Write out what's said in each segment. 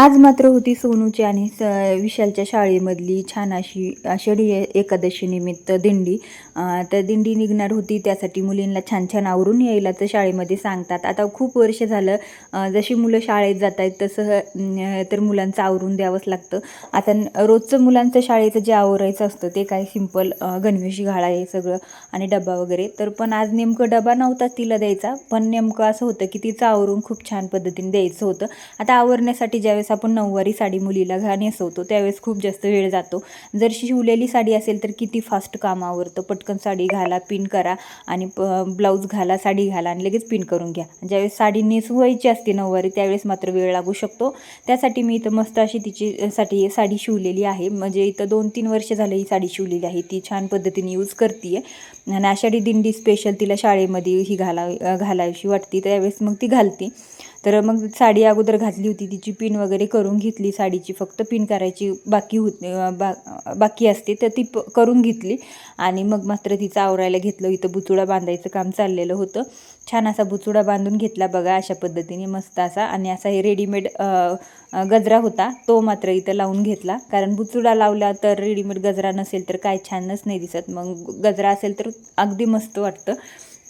आज मात्र होती सोनूची आणि विशालच्या शाळेमधली छान अशी आषाढी एकादशी निमित्त दिंडी. तर दिंडी निघणार होती, त्यासाठी मुलींना छान छान आवरून यायला तर शाळेमध्ये सांगतात. आता खूप वर्ष झालं जशी मुलं शाळेत जात आहेत तसं तर मुलांचं आवरून द्यावंच लागतं. आता रोजचं मुलांचं शाळेचं जे आवरायचं असतं ते काय सिंपल गणवेशी घाला हे सगळं आणि डबा वगैरे. तर पण आज नेमकं डबा नव्हताच तिला द्यायचा, पण नेमकं असं होतं की तिचं आवरून खूप छान पद्धतीने द्यायचं होतं. आता आवरण्यासाठी ज्यावेळेस आपण नऊवारी साडी मुलीला नेसवतो त्यावेळेस खूप जास्त वेळ जातो. जर शिवलेली साडी असेल तर किती फास्ट काम आवरतं, पटकन साडी घाला, पिन करा आणि ब्लाऊज घाला, साडी घाला आणि लगेच पिन करून घ्या. ज्यावेळेस साडी नेसवायची असते नऊवारी त्यावेळेस मात्र वेळ लागू शकतो. त्यासाठी मी इथं मस्त अशी तिच्यासाठी साडी शिवलेली आहे. म्हणजे इथं 2-3 वर्ष झालं ही साडी शिवलेली आहे, ती छान पद्धतीने यूज करते आहे. आणि आषाढी दिंडी स्पेशल तिला शाळेमध्ये ही घालावीशी वाटते त्यावेळेस मग ती घालते. तर मग साडी अगोदर घातली होती, तिची पिन वगैरे करून घेतली, साडीची फक्त पिन करायची बाकी असते तर ती करून घेतली. आणि मग मात्र तिचं आवरायला घेतलं. इथं बुचुडा बांधायचं काम चाललेलं होतं. छान असा बुचुडा बांधून घेतला बघा अशा पद्धतीने मस्त असा. आणि असा हे रेडीमेड गजरा होता तो मात्र इथं लावून घेतला, कारण बुचुडा लावला तर रेडीमेड गजरा नसेल तर काय छानच नाही दिसत, मग गजरा असेल तर अगदी मस्त वाटतं.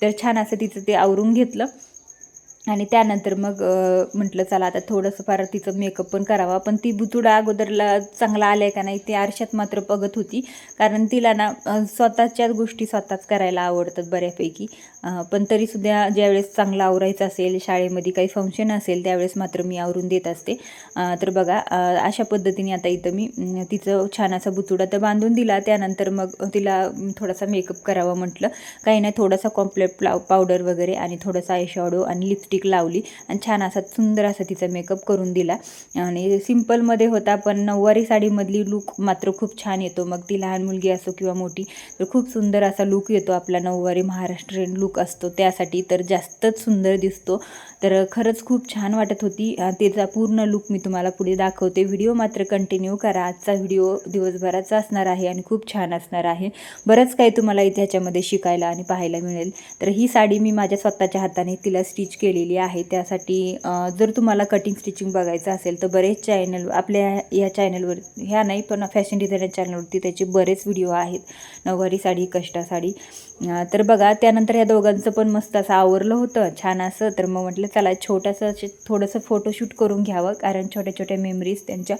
तर छान असं तिचं ते आवरून घेतलं. आणि त्यानंतर मग म्हटलं चला आता थोडंसं फार तिचं मेकअप पण करावा. पण ती बुचुडा अगोदरला चांगला आला आहे का नाही ते आरशात मात्र बघत होती, कारण तिला ना स्वतःच्याच गोष्टी स्वतःच करायला आवडतात बऱ्यापैकी. पण तरीसुद्धा ज्यावेळेस चांगलं आवरायचं असेल, शाळेमध्ये काही फंक्शन असेल त्यावेळेस मात्र मी आवरून देत असते. तर बघा अशा पद्धतीने आता इथं मी तिचं छान असा बुचुडा तर बांधून दिला. त्यानंतर मग तिला थोडासा मेकअप करावा म्हटलं. काही नाही, थोडासा कॉम्पॅक्ट पावडर वगैरे आणि थोडासा आयशॅडो आणि लिपस्टिक लावली आणि छान असा सुंदर असा तिचा मेकअप करून दिला. आणि सिम्पलमध्ये होता पण नऊवारी साडीमधली लूक मात्र खूप छान येतो. मग ती लहान मुलगी असो किंवा मोठी तर खूप सुंदर असा लूक येतो. आपला नऊवारी महाराष्ट्रीयन लूक असतो त्यासाठी तर जास्तच सुंदर दिसतो. तर खरंच खूप छान वाटत होती. तिचा पूर्ण लूक मी तुम्हाला पुढे दाखवते. व्हिडिओ मात्र कंटिन्यू करा. आजचा व्हिडिओ दिवसभराचा असणार आहे आणि खूप छान असणार आहे. बरंच काही तुम्हाला इथे ह्याच्यामध्ये शिकायला आणि पाहायला मिळेल. तर ही साडी मी माझ्या स्वतःच्या हाताने तिला स्टिच केलेली आहे. त्यासाठी जर तुम्हाला कटिंग स्टिचिंग बघायचं असेल तर बरेच चॅनल आपल्या ह्या चॅनलवर, ह्या नाही पण फॅशन डिझायनर चॅनलवरती त्याचे बरेच व्हिडिओ आहेत, नऊवारी साडी, कष्टा साडी. तर बघा त्यानंतर ह्या दोघांचं पण मस्त असं आवरलं होतं छान असं. तर मग म्हटलं चला छोटंसं थोडंसं फोटोशूट करून घ्यावं, कारण छोट्या छोट्या मेमरीज त्यांच्या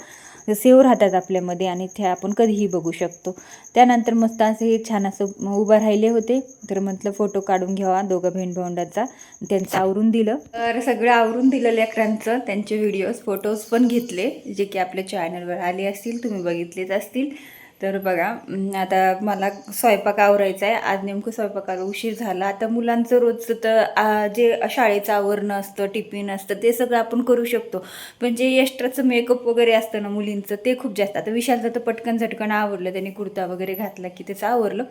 सेव्ह राहतात आपल्यामध्ये आणि ते आपण कधीही बघू शकतो. त्यानंतर मस्त असं हे छान असं उभं राहिले होते. तर म्हटलं फोटो काढून घ्यावा दोघं बहीण भावंडांचा. त्यांचं आवरून दिलं. तर सगळं आवरून दिलं लेकरांचं. त्यांचे व्हिडिओज फोटोज पण घेतले जे की आपल्या चॅनलवर आले असतील, तुम्ही बघितलेच असतील. तर बघा आता मला स्वयंपाक आवरायचा आहे. आज नेमकं स्वयंपाकाला उशीर झाला. आता मुलांचं रोजचं तर जे शाळेचं आवरणं असतं, टिफिन असतं ते सगळं आपण करू शकतो, पण जे एक्स्ट्राचं मेकअप वगैरे असतं ना मुलींचं ते खूप जास्त. आता विशालचं तर पटकन झटकन आवरलं, त्याने कुर्ता वगैरे घातला की त्याचं आवरलं.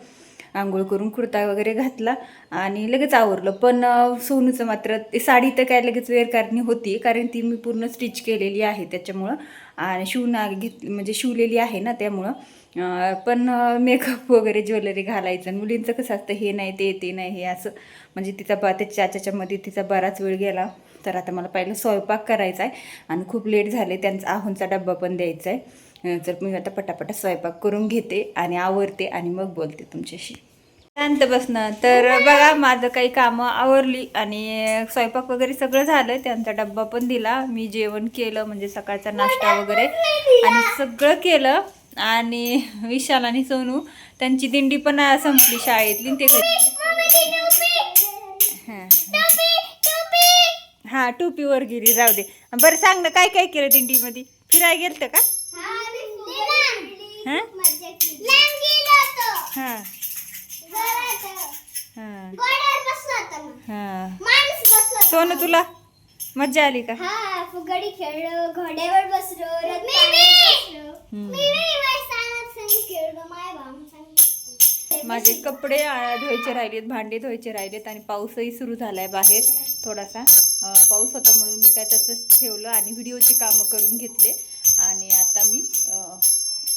आंघोळ करून कुर्ता वगैरे घातला आणि लगेच आवरलं. पण सोनूचं मात्र ते साडी तर काय लगेच वेअर करणी होती, कारण ती मी पूर्ण स्टिच केलेली आहे त्याच्यामुळं आणि म्हणजे शिवलेली आहे ना त्यामुळं. पण मेकअप वगैरे ज्वेलरी घालायचं मुलींचं कसं असतं, हे नाही ते नाही हे असं. म्हणजे त्याच्या त्याच्यामध्ये तिचा बराच वेळ गेला. तर आता मला पहिलं स्वयंपाक करायचा आहे आणि खूप लेट झाले, त्यांचा आहोंचा डब्बा पण द्यायचा आहे. तर मी आता पटापटा स्वयंपाक करून घेते आणि आवरते आणि मग बोलते तुमच्याशी. शांत बसणं. तर बघा माझं काही कामं आवरली आणि स्वयंपाक वगैरे सगळं झालं. त्यांचा डब्बा पण दिला, मी जेवण केलं म्हणजे सकाळचा नाश्ता वगैरे आणि सगळं केलं. आणि विशाल आणि सोनू त्यांची दिंडी पण संपली शाळेतली, ते हां टोपीवर गेली. जाऊ दे. बरं सांग ना काय काय केलं दिंडीमध्ये, फिरायला गेलतं का? हां हां हां. सोनू तुला मज्जा आली का? फुगडी खेळलो, घोड्यावर बसलो, माझे कपडे धुवायचे राहिलेत, भांडे धुवायचे राहिलेत आणि पाऊसही सुरू झालाय बाहेर. थोडासा पाऊस होता म्हणून मी काय तसंच ठेवलं आणि व्हिडिओची कामं करून घेतले. आणि आता मी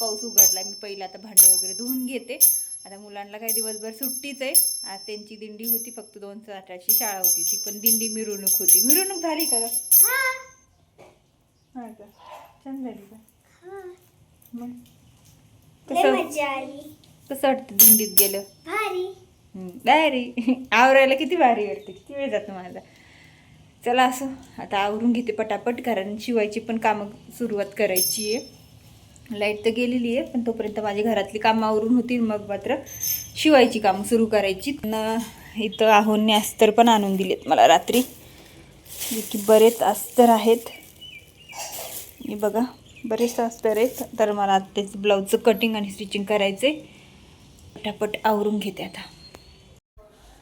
पाऊस उघडला, मी पहिला आता भांडे वगैरे धुवून घेते. आता मुलांना काही दिवसभर सुट्टीच आहे. आज त्यांची दिंडी होती, फक्त 2:08ची शाळा होती, ती पण दिंडी मिरवणूक होती. मिरवणूक झाली का? हां का? छान झाली का? हा. मग लय कसं मजा आली. कसं वाटतं दिंडीत गेलं? भारी. भारी. आवरायला किती भारी वाटते, किती वेळ जातो माझा. चला असं आता आवरून घेते पटापट, कारण शिवायची पण कामं सुरुवात करायची आहे. लाईट तर गेलेली आहे, पण तोपर्यंत माझी घरातली कामं आवरून होतील, मग मात्र शिवायची कामं सुरू करायची. इथं आहोंनी अस्तर पण आणून दिलेत मला रात्री, जे की बरेच अस्तर आहेत. हे बघा बरेच अस्तर आहेत. तर मला तेच ब्लाऊजचं कटिंग आणि स्टिचिंग करायचे. पटापट आवरून घेते आता.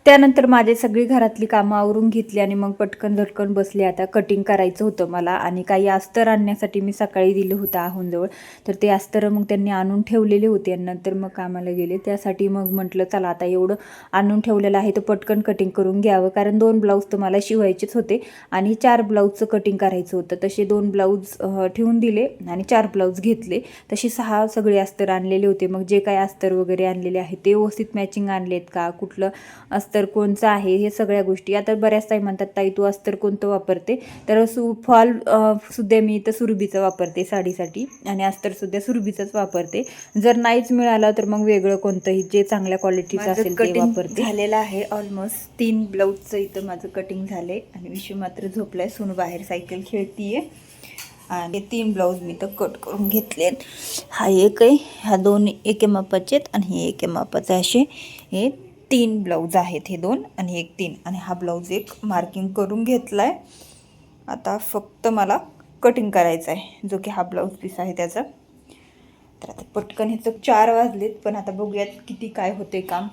त्यानंतर माझे सगळी घरातली कामं आवरून घेतली आणि मग पटकन झटकन बसले. आता कटिंग करायचं होतं मला, आणि काही अस्तर आणण्यासाठी मी सकाळी दिलं होतं आहोंजवळ. तर ते अस्तर मग त्यांनी आणून ठेवलेले होते आणि नंतर मग कामाला गेले. त्यासाठी मग म्हटलं चला आता एवढं आणून ठेवलेलं आहे तर पटकन कटिंग करून घ्यावं, कारण 2 ब्लाऊज तर मला शिवायचेच होते आणि 4 ब्लाऊजचं कटिंग करायचं होतं. तसे 2 ब्लाऊज ठेवून दिले आणि 4 ब्लाऊज घेतले. तसे 6 सगळे अस्तर आणलेले होते. मग जे काही अस्तर वगैरे आणलेले आहेत ते व्यवस्थित मॅचिंग आणलेत का, कुठलं अस्तर कोणचं आहे, हे सगळ्या गोष्टी. आता बऱ्याच ताई म्हणतात ताई तू अस्तर कोणतं वापरते, तर फॉल सुद्धा मी तर सुरभीचं वापरते साडीसाठी, आणि अस्तर सुरभीचंच वापरते. जर नाहीच मिळालं तर मग वेगळं कोणतंही जे चांगल्या क्वालिटीचं असेल ते वापरते. झालेलं आहे ऑलमोस्ट 3 ब्लाऊजचं इथं माझं कटिंग झालंय, आणि विषू मात्र झोपलाय. सोनू बाहेर सायकल खेळतीये. आणि 3 ब्लाऊज मी तर कट करून घेतलेत. हा एक आहे, ह्या 2 एके मापाचे आहेत आणि हे एके मापाचे. असे हे 3 ब्लाऊज आहेत, हे 2 आणि एक 3, आणि हा ब्लाऊज एक मार्किंग करून घेतलाय. आता फक्त मला कटिंग करायचं आहे, जो की हा ब्लाऊज पीस आहे त्याचा. तर आता पटकन ह्याचं 4 वाजलेत, पण आता बघूयात किती काय होते काम.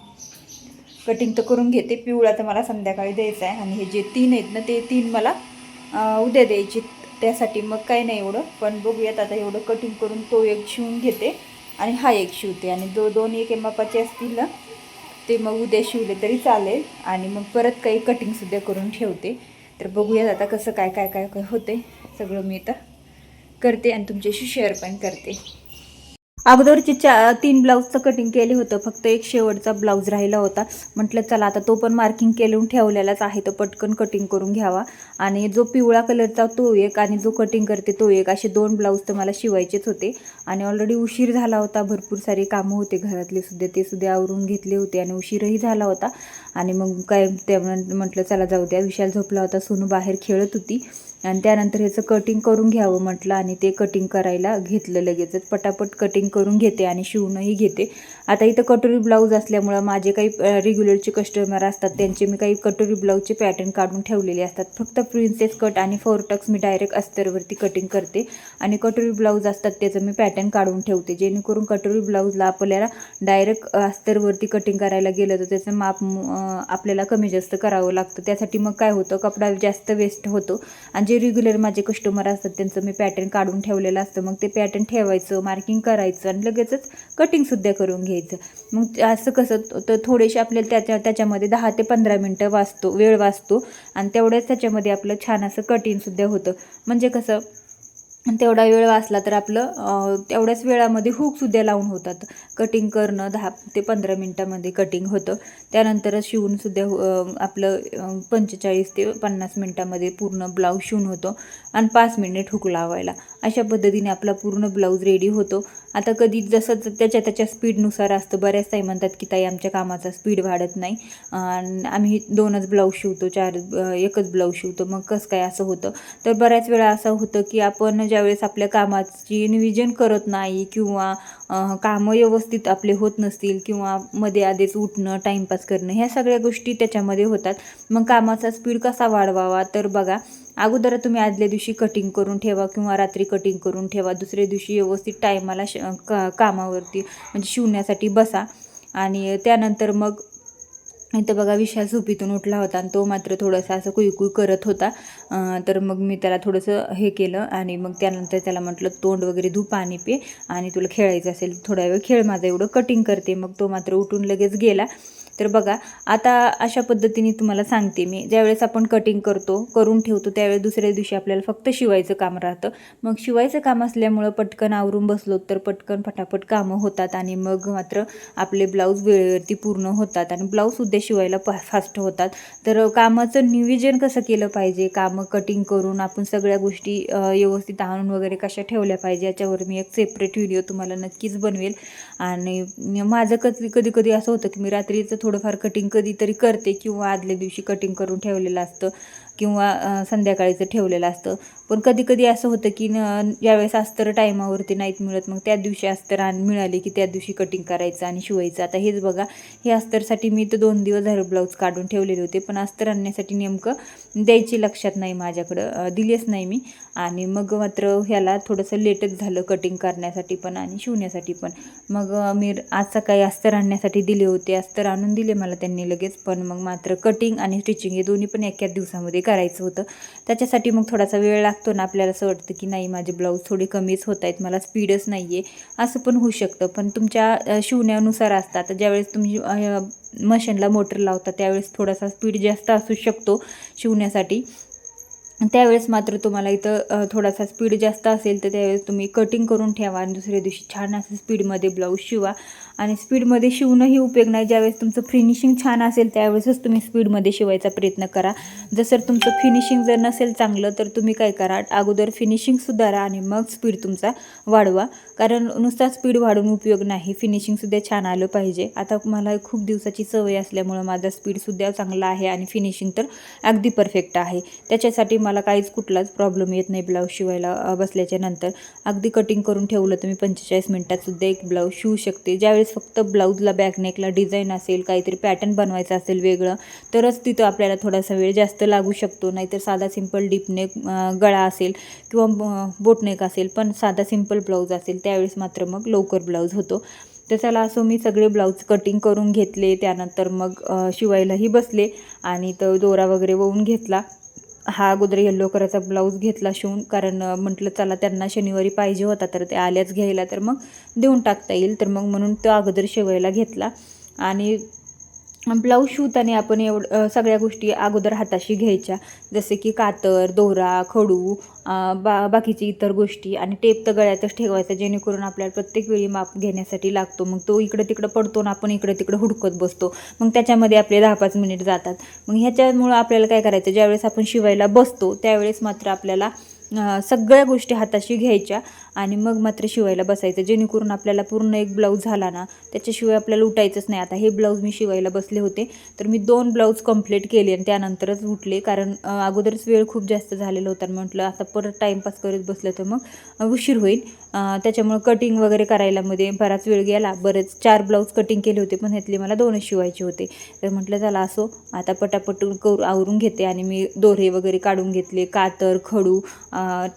कटिंग तर करून घेते. पिवळा तर मला संध्याकाळी द्यायचा आहे, आणि हे जे 3 आहेत ना ते 3 मला उद्या द्यायचे. त्यासाठी मग काही नाही एवढं, पण बघूयात आता. एवढं कटिंग करून तो एक शिवून घेते आणि हा एक शिवते, आणि 2 एके मापाचे असतील ना ते मग उद्या शिवले तरी चालेल. आणि मग परत काही कटिंगसुद्धा करून ठेवते. तर बघूयात आता कसं काय काय काय काय होते. सगळं मी आता करते आणि तुमच्याशी शेअर पण करते. अगोदरचे 3 ब्लाऊजचं कटिंग केले होतं, फक्त एक शेवटचा ब्लाऊज राहिला होता. म्हटलं चला आता तो पण मार्किंग केलून ठेवलेलाच आहे तर पटकन कटिंग करून घ्यावा. आणि जो पिवळा कलरचा तो एक, आणि जो कटिंग करते तो एक, असे 2 ब्लाऊज तर मला शिवायचेच होते. आणि ऑलरेडी उशीर झाला होता, भरपूर सारे कामं होते घरातले सुद्धा, ते सुद्धा आवरून घेतले होते आणि उशीरही झाला होता. आणि मग काय ते म्हटलं चला जाऊ द्या. विशाल झोपला होता, सोनू बाहेर खेळत होती. आणि त्यानंतर ह्याचं कटिंग करून घ्यावं म्हटलं, आणि ते कटिंग करायला घेतलं लगेचच. पटापट कटिंग करून घेते आणि शिवूनही घेते. आता इथं कटोरी ब्लाऊज असल्यामुळं माझे काही रेग्युलरचे कस्टमर असतात, त्यांचे मी काही कटोरी ब्लाऊजचे पॅटर्न काढून ठेवलेले असतात. फक्त प्रिन्सेस कट आणि 4 टक्स मी डायरेक्ट अस्तरवरती कटिंग करते, आणि कटोरी ब्लाऊज असतात त्याचं मी पॅटर्न काढून ठेवते, जेणेकरून कटोरी ब्लाऊजला आपल्याला डायरेक्ट अस्तरवरती कटिंग करायला गेलं तर त्याचं माप आपल्याला कमी जास्त करावं लागतं. त्यासाठी मग काय होतं, कपडा जास्त वेस्ट होतो. आणि जे रेग्युलर माझे कस्टमर असतात त्यांचं मी पॅटर्न काढून ठेवलेलं असतं. मग ते पॅटर्न ठेवायचं, मार्किंग करायचं आणि लगेचच कटिंगसुद्धा करून घ्यायचं. मग असं कसं तर थोडेसे आपल्याला त्याच्यामध्ये 10 ते 15 मिनटं वेळ वाचतो, आणि तेवढ्याच त्याच्यामध्ये आपलं छान असं कटिंगसुद्धा होतं. म्हणजे कसं तेवढा वेळ वाचला तर आपलं तेवढ्याच वेळामध्ये हुकसुद्धा लावून होतात. कटिंग करणं 10 ते 15 मिनटामध्ये कटिंग होतं. त्यानंतरच शिवूनसुद्धा आपलं 45 ते 50 मिनटामध्ये पूर्ण ब्लाऊज शिवून होतो, आणि 5 मिनिट हुक लावायला. अशा पद्धतीने आपला पूर्ण ब्लाऊज रेडी होतो. आता कधी जसं त्याच्या स्पीडनुसार असतं. बऱ्याच ताई म्हणतात की ताई आमच्या कामाचा स्पीड वाढत नाही, आम्ही 2च ब्लाऊज शिवतो, 1च ब्लाऊज शिवतो, मग कसं काय असं होतं. तर बऱ्याच वेळा असं होतं की आपण ज्यावेळेस आपल्या कामाची नियोजन करत नाही, किंवा कामं व्यवस्थित आपले होत नसतील, किंवा मध्ये आधीच उठणं, टाईमपास करणं, ह्या सगळ्या गोष्टी त्याच्यामध्ये होतात. मग कामाचा स्पीड कसा वाढवावा, तर बघा अगोदर तुम्ही आदल्या दिवशी कटिंग करून ठेवा, किंवा रात्री कटिंग करून ठेवा. दुसऱ्या दिवशी व्यवस्थित टायमाला कामावरती म्हणजे शिवण्यासाठी बसा. आणि त्यानंतर मग इथं बघा विशाल झोपेतून उठला होता, आणि तो मात्र थोडंसं असं कुईकुई करत होता. तर मग मी त्याला थोडंसं हे केलं, आणि मग त्यानंतर त्याला म्हटलं तोंड वगैरे धू, पाणी पे, आणि तुला खेळायचं असेल थोडा वेळ खेळ, माझं एवढं कटिंग करते. मग तो मात्र उठून लगेच गेला. तर बघा आता अशा पद्धतीने तुम्हाला सांगते मी, ज्यावेळेस आपण कटिंग करून ठेवतो त्यावेळेस दुसऱ्या दिवशी आपल्याला फक्त शिवायचं काम राहतं. मग शिवायचं काम असल्यामुळं पटकन आवरून बसलो तर पटकन फटाफट कामं होतात आणि मग मात्र आपले ब्लाऊज वेळेवरती पूर्ण होतात आणि ब्लाऊजसुद्धा शिवायला फास्ट होतात. तर कामाचं नियोजन कसं केलं पाहिजे, कामं कटिंग करून आपण सगळ्या गोष्टी व्यवस्थित आणून वगैरे कशा ठेवल्या पाहिजे याच्यावर मी एक सेपरेट व्हिडिओ तुम्हाला नक्कीच बनवेल. आणि माझं कधी असं होतं की मी रात्रीचं थोडंफार कटिंग कधीतरी करते किंवा आदल्या दिवशी कटिंग करून ठेवलेलं असतं किंवा संध्याकाळीचं ठेवलेलं असतं. पण कधी असं होतं की ज्यावेळेस अस्तर टायमावरती नाहीत मिळत मग त्या दिवशी अस्तर मिळाले की त्या दिवशी कटिंग करायचं आणि शिवायचं. आता हेच बघा, हे अस्तरसाठी मी तर 2 दिवस झाले ब्लाऊज काढून ठेवलेले होते, पण अस्तर आणण्यासाठी नेमकं द्यायची लक्षात नाही माझ्याकडं, दिलेच नाही मी. आणि मग मात्र ह्याला थोडंसं लेटच झालं कटिंग करण्यासाठी पण आणि शिवण्यासाठी पण. मग मी आज सकाळी अस्तर आणण्यासाठी दिले होते, अस्तर आणून दिले मला त्यांनी लगेच, पण मग मात्र कटिंग आणि स्टिचिंग हे दोन्ही पण एकाच दिवसामध्ये करायचं होतं. त्याच्यासाठी मग थोडासा वेळ लागतो ना, आपल्याला असं वाटतं की नाही माझे ब्लाऊज थोडे कमीच होत आहेत, मला स्पीडच नाही आहे, असं पण होऊ शकतं. पण तुमच्या शिवण्यानुसार असतात. ज्यावेळेस तुम्ही मशीनला मोटर लावता त्यावेळेस थोडासा स्पीड जास्त असू शकतो शिवण्यासाठी. त्यावेळेस मात्र तुम्हाला इथं थोडासा स्पीड जास्त असेल तर त्यावेळेस तुम्ही कटिंग करून ठेवा आणि दुसऱ्या दिवशी छान असं स्पीडमध्ये ब्लाऊज शिवा. आणि स्पीडमध्ये शिवणंही उपयोग नाही, ज्यावेळेस तुमचं फिनिशिंग छान असेल त्यावेळेसच तुम्ही स्पीडमध्ये शिवायचा प्रयत्न करा. जर तुमचं फिनिशिंग जर नसेल चांगलं तर तुम्ही काय करा, अगोदर फिनिशिंग सुधारा आणि मग स्पीड तुमचा वाढवा. कारण नुसता स्पीड वाढून उपयोग नाही, फिनिशिंगसुद्धा छान आलं पाहिजे. आता मला खूप दिवसाची सवय असल्यामुळं माझा स्पीडसुद्धा चांगला आहे आणि फिनिशिंग तर अगदी परफेक्ट आहे. त्याच्यासाठी मला काहीच कुठलाच प्रॉब्लेम येत नाही ब्लाऊज शिवायला बसल्याच्या नंतर. अगदी कटिंग करून ठेवलं तर मी 45 मिनिटातसुद्धा एक ब्लाऊज शिवू शकते. ज्यावेळेस फक्त ब्लाऊजला बॅकनेकला डिझाईन असेल, काहीतरी पॅटर्न बनवायचं असेल वेगळं, तरच तिथं आपल्याला थोडासा वेळ जास्त लागू शकतो. नाहीतर साधा सिंपल डीपनेक गळा असेल किंवा बोटनेक असेल, पण साधा सिंपल ब्लाऊज असेल त्यावेळेस मात्र मग लवकर ब्लाऊज होतो. तर चला असं मी सगळे ब्लाऊज कटिंग करून घेतले. त्यानंतर मग शिवायलाही बसले आणि तो दोरा वगैरे वळून घेतला. हा अगोदर येल्लो कलरचा ब्लाऊज घेतला शिवून, कारण म्हटलं चला त्यांना शनिवारी पाहिजे होता तर ते आल्याच घ्यायला तर मग देऊन टाकता येईल, तर मग म्हणून तो अगोदर शिवायला घेतला. आणि ब्लाऊज शिवताना आपण सगळ्या गोष्टी अगोदर हाताशी घ्यायच्या, जसे की कातर, दोरा, खडू, बाकीची इतर गोष्टी आणि टेप तर गळ्यातच ठेवायचा, जेणेकरून आपल्याला प्रत्येक वेळी माप घेण्यासाठी लागतो. मग तो इकडं तिकडं पडतो ना, आपण इकडं तिकडं हुडकत बसतो, मग त्याच्यामध्ये आपले 10-5 मिनिट जातात. मग ह्याच्यामुळं आपल्याला काय करायचं, ज्यावेळेस आपण शिवायला बसतो त्यावेळेस मात्र आपल्याला सगळ्या गोष्टी हाताशी घ्यायच्या आणि मग मात्र शिवायला बसायचं, जेणेकरून आपल्याला पूर्ण एक ब्लाऊज झाला ना त्याच्याशिवाय आपल्याला उठायचंच नाही. आता हे ब्लाऊज मी शिवायला बसले होते तर मी 2 ब्लाऊज कंप्लीट केले आणि त्यानंतरच उठले, कारण अगोदरच वेळ खूप जास्त झालेला होता. म्हटलं आता परत टाईमपास करत बसलं तर मग उशीर होईल. त्याच्यामुळं कटिंग वगैरे करायला मध्ये बराच वेळ गेला. 4 ब्लाऊज कटिंग केले होते, पण ह्यातले मला 2च शिवायचे होते. तर म्हटलं चला असो, आता पटापट आवरून घेते आणि मी दोरे वगैरे काढून घेतले. कातर, खडू,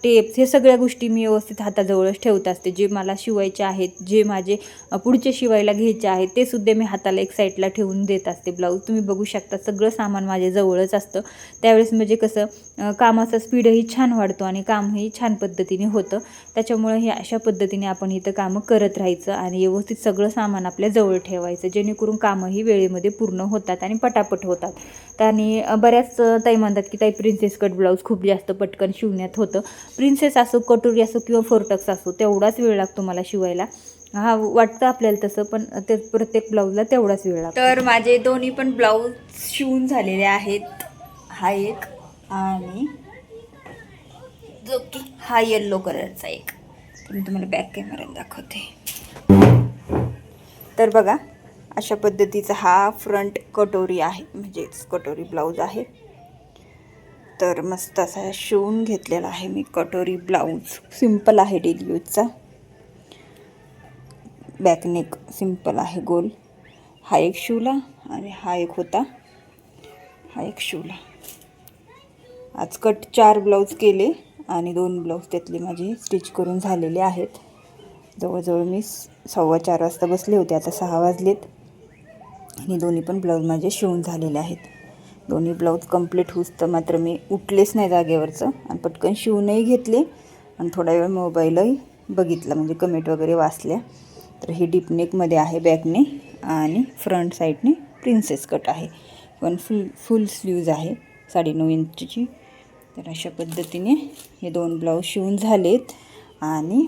टेप्स हे सगळ्या गोष्टी मी व्यवस्थित हाताजवळच ठेवत असते. जे मला शिवायचे आहेत, जे माझे पुढचे शिवायला घ्यायचे आहेत ते सुद्धा मी हाताला एक साईडला ठेवून देत असते. ब्लाऊज तुम्ही बघू शकता सगळं सामान माझ्या जवळच असतं. त्यावेळेस म्हणजे कसं कामाचा स्पीडही छान वाढतो आणि कामही छान पद्धतीने होतं. त्याच्यामुळे हे अशा पद्धतीने आपण इथं कामं करत राहायचं आणि व्यवस्थित सगळं सामान आपल्या जवळ ठेवायचं, जेणेकरून कामंही वेळेमध्ये पूर्ण होतात आणि पटापट होतात. आणि बऱ्याच ताई म्हणतात की ताई प्रिन्सेस कट ब्लाऊज खूप जास्त पटकन शिवण्यात होतं. प्रिन्सेस असो, कटोरी असो किंवा फोरटक्स असो, तेवढाच वेळ लागतो मला शिवायला. हा वाटतं आपल्याला तसं, पण ते प्रत्येक ब्लाऊजला तेवढाच वेळ लागतो. तर माझे दोन्ही पण ब्लाऊज शिवून झालेले आहेत. हा एक आणि जो की हा येल्लो कलरचा एक. मी तुम्हाला बॅक कॅमेऱ्यात दाखवते. तर बघा अशा पद्धतीचा हा फ्रंट कटोरी आहे, म्हणजेच कटोरी ब्लाऊज आहे. तर मस्त असा शिवून घेतलेला आहे मी कटोरी ब्लाऊज. सिंपल आहे, डेली यूजचा. बॅकनेक सिंपल आहे, गोल. हा एक शिवला आणि हा एक होता, हा एक शिवला. आज 4 ब्लाऊज केले आणि 2 ब्लाऊज त्यातले माझे स्टिच करून झालेले आहेत. जवळजवळ मी 4:15 वाजता बसले होते, आता 6 वाजलेत आणि दोन्ही पण ब्लाऊज माझे शिवून झालेले आहेत. दोन्ही ब्लाऊज कंप्लीट होतं मात्र मी उठलेच नाही जागेवरचं आणि पटकन शिवूनही घेतले आणि थोडा वेळ मोबाईलही बघितला, म्हणजे कमेंट वगैरे वाचल्या. तर हे डीपनेकमध्ये आहे बॅकने आणि फ्रंट साईडने प्रिन्सेस कट आहे, पण फुल स्लीव्ज आहे 9.5 इंचची. तर अशा पद्धतीने हे 2 ब्लाऊज शिवून झालेत आणि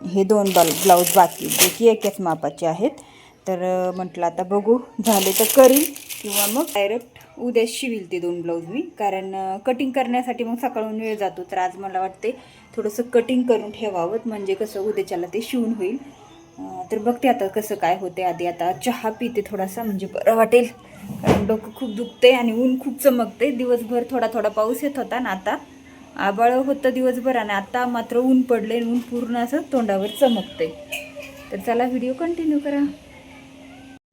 हे 2 ब्लाऊज बाकी जे की एकाच मापाचे आहेत. तर म्हटलं आता बघू झाले तर करीन किंवा मग डायरेक्ट उद्या शिवील ते 2 ब्लाऊज मी, कारण कटिंग करण्यासाठी मग सकाळून वेळ जातो. तर आज मला वाटते थोडंसं कटिंग करून ठेवावं, म्हणजे कसं उद्याच्याला ते शिवून होईल. तर बघते आता कसं काय होते. आधी आता चहा पिते थोडासा, म्हणजे बरं वाटेल, कारण डोकं खूप दुखते आणि ऊन खूप चमकते. दिवसभर थोडा थोडा पाऊस येत होता ना, आता आभाळ होतं दिवसभर आणि आता मात्र ऊन पडले, ऊन पूर्ण असं तोंडावर चमकते. तर चला व्हिडिओ कंटिन्यू करा.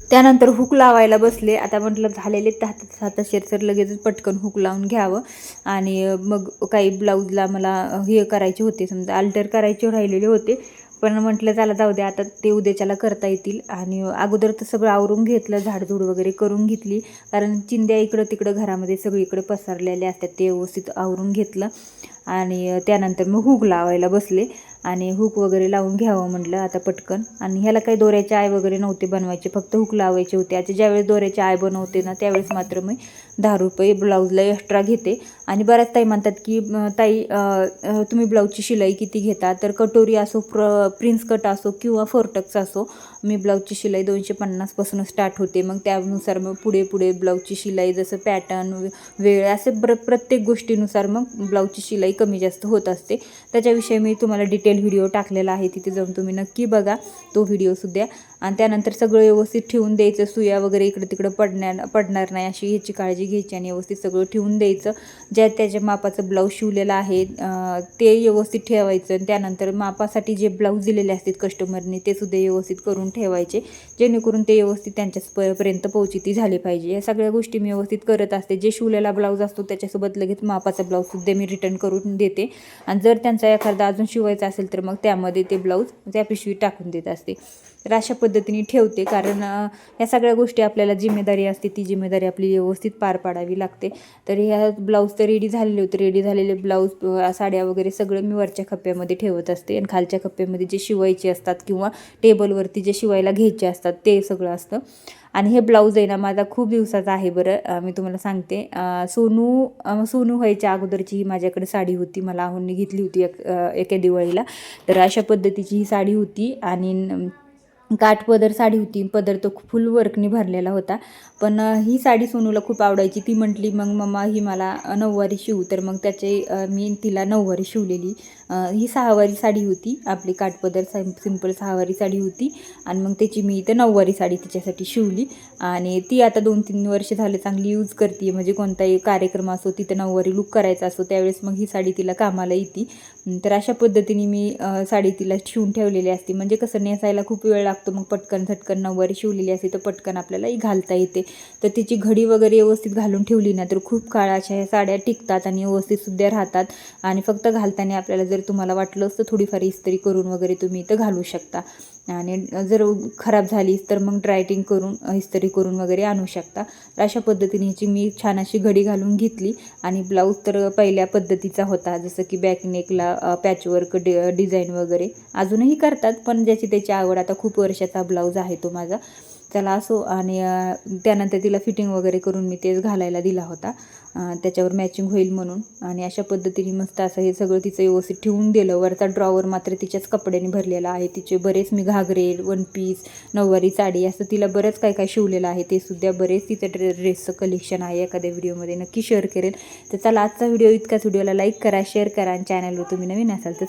त्यानंतर हुक लावायला बसले. आता म्हटलं झालेले हाताशेर तर लगेचच पटकन हुक लावून घ्यावं. आणि मग काही ब्लाऊजला मला हे करायचे होते, समजा अल्टर करायचे राहिलेले होते, पण म्हटलं चला जाऊ दे, आता ते उद्याच्याला करता येतील. आणि अगोदर तर सगळं आवरून घेतलं, झाडझूड वगैरे करून घेतली, कारण चिंध्या इकडं तिकडं घरामध्ये सगळीकडे पसरलेल्या असतात, ते व्यवस्थित आवरून घेतलं. आणि त्यानंतर मग हुक लावायला बसले आणि हुक वगैरे लावून घ्यावं म्हटलं आता पटकन. आणि ह्याला काही दोऱ्याचे आय वगैरे नव्हते बनवायचे, फक्त हुक लावायचे होते. आता ज्यावेळेस दोऱ्याचे आय बनवते ना, त्यावेळेस मात्र मी 10 रुपये ब्लाऊजला एक्स्ट्रा घेते. आणि बऱ्याच ताई म्हणतात की ताई तुम्ही ब्लाऊजची शिलाई किती घेता? तर कटोरी असो, प्रिन्स कट असो किंवा फोरटक्स असो, मी ब्लाऊजची शिलाई 250 पासून स्टार्ट होते. मग त्यानुसार मग पुढे ब्लाऊजची शिलाई, जसं पॅटर्न, वेळ, असे प्रत्येक गोष्टीनुसार मग ब्लाऊजची शिलाई कमी जास्त होत असते. त्याच्याविषयी मी तुम्हाला डिटेल व्हिडिओ टाकलेला आहे, तिथे जाऊन तुम्ही नक्की बघा तो व्हिडिओसुद्धा. आणि त्यानंतर सगळं व्यवस्थित ठेवून द्यायचं, सुया वगैरे इकडे तिकडं पडणार नाही अशी ह्याची काळजी घ्यायची आणि व्यवस्थित सगळं ठेवून द्यायचं. ज्या त्याच्या मापाचं ब्लाऊज शिवलेलं आहे ते व्यवस्थित ठेवायचं. आणि त्यानंतर मापासाठी जे ब्लाऊज दिलेले असतात कस्टमरने, ते सुद्धा व्यवस्थित करून ठेवायचे, जेणेकरून ते व्यवस्थित त्यांच्यापर्यंत पोहोचिती झाले पाहिजे. या सगळ्या गोष्टी मी व्यवस्थित करत असते. जे शिवलेला ब्लाऊज असतो त्याच्यासोबत लगेच मापाचा ब्लाऊजसुद्धा मी रिटर्न करून देते. आणि जर त्यांचा एखादा अजून शिवायचा असेल तर मग त्यामध्ये ते ब्लाऊज त्या पिशवीत टाकून देत असते. तर अशा पद्धतीने ठेवते, कारण ह्या सगळ्या गोष्टी आपल्याला जिम्मेदारी असते, ती जिम्मेदारी आपली व्यवस्थित पार पाडावी लागते. तर ह्या ब्लाऊज तर रेडी झालेले होते. रेडी झालेले ब्लाऊज, साड्या वगैरे सगळं मी वरच्या खप्प्यामध्ये ठेवत असते आणि खालच्या खप्प्यामध्ये जे शिवायचे असतात किंवा टेबलवरती जे शिवायला घ्यायचे असतात ते सगळं असतं. आणि हे ब्लाऊज आहे ना माझा खूप दिवसाचा आहे बरं, मी तुम्हाला सांगते. सोनू व्हायच्या अगोदरची ही माझ्याकडे साडी होती, मला आहोंनी घेतली होती एका दिवाळीला. तर अशा पद्धतीची ही साडी होती आणि काठपदर साडी होती. पदर तो फुल वर्कनी भरलेला होता. पण ही साडी सोनूला खूप आवडायची. ती म्हटली मग मम्मा ही मला नऊवारी शिवू. तर मग मी तिला नऊवारी शिवलेली. ही 6 वारी साडी होती, आपली काठपदर सिंपल 6 वारी साडी होती. आणि मग त्याची मी इथं 9 वारी साडी तिच्यासाठी शिवली. आणि ती आता 2-3 वर्ष झाले चांगली यूज करते. म्हणजे कोणताही कार्यक्रम असो, तिथं 9 वारी लुक करायचा असो, त्यावेळेस मग ही साडी तिला कामाला येते. तर अशा पद्धतीने मी साडी तिला शिवून ठेवलेली असते. म्हणजे कसं नेसायला खूप वेळ लागतो, मग पटकन 9 वारी शिवलेली असते तर पटकन आपल्याला घालता येते. तर तिची घडी वगैरे व्यवस्थित घालून ठेवली ना तर खूप काळाच्या ह्या साड्या टिकतात आणि व्यवस्थितसुद्धा राहतात. आणि फक्त घालताना आपल्याला जर तुम्हाला वाटलं असतं थोडीफार इस्त्री करून वगैरे तुम्ही इथं घालू शकता. आणि जर खराब झाली तर मग ड्रायटिंग करून इस्त्री करून वगैरे आणू शकता. तर अशा पद्धतीने ह्याची मी छान अशी घडी घालून घेतली. आणि ब्लाऊज तर पहिल्या पद्धतीचा होता, जसं की बॅकनेकला पॅचवर्क डिझाईन वगैरे अजूनही करतात, पण ज्याची त्याची आवड. आता खूप वर्षाचा ब्लाऊज आहे तो माझा. चला असो. आणि त्यानंतर तिला फिटिंग वगैरे करून मी तेच घालायला दिला होता, त्याच्यावर मॅचिंग होईल म्हणून. आणि अशा पद्धतीने मस्त असं हे सगळं तिचं व्यवस्थित ठेवून दिलं. वरचा ड्रॉवर मात्र तिच्याच कपड्याने भरलेला आहे. तिचे बरेच मी घागरे, 1 पीस, नऊवारी साडी असं तिला बरंच काय काय शिवलेलं आहे. ते सुद्धा बरेच तिचं ड्रेसचं कलेक्शन आहे, एखाद्या व्हिडिओमध्ये नक्की शेअर करेल. तर चला आजचा व्हिडिओ इतकाच. व्हिडिओला लाईक करा, शेअर करा आणि चॅनलवर तुम्ही नवीन असाल तर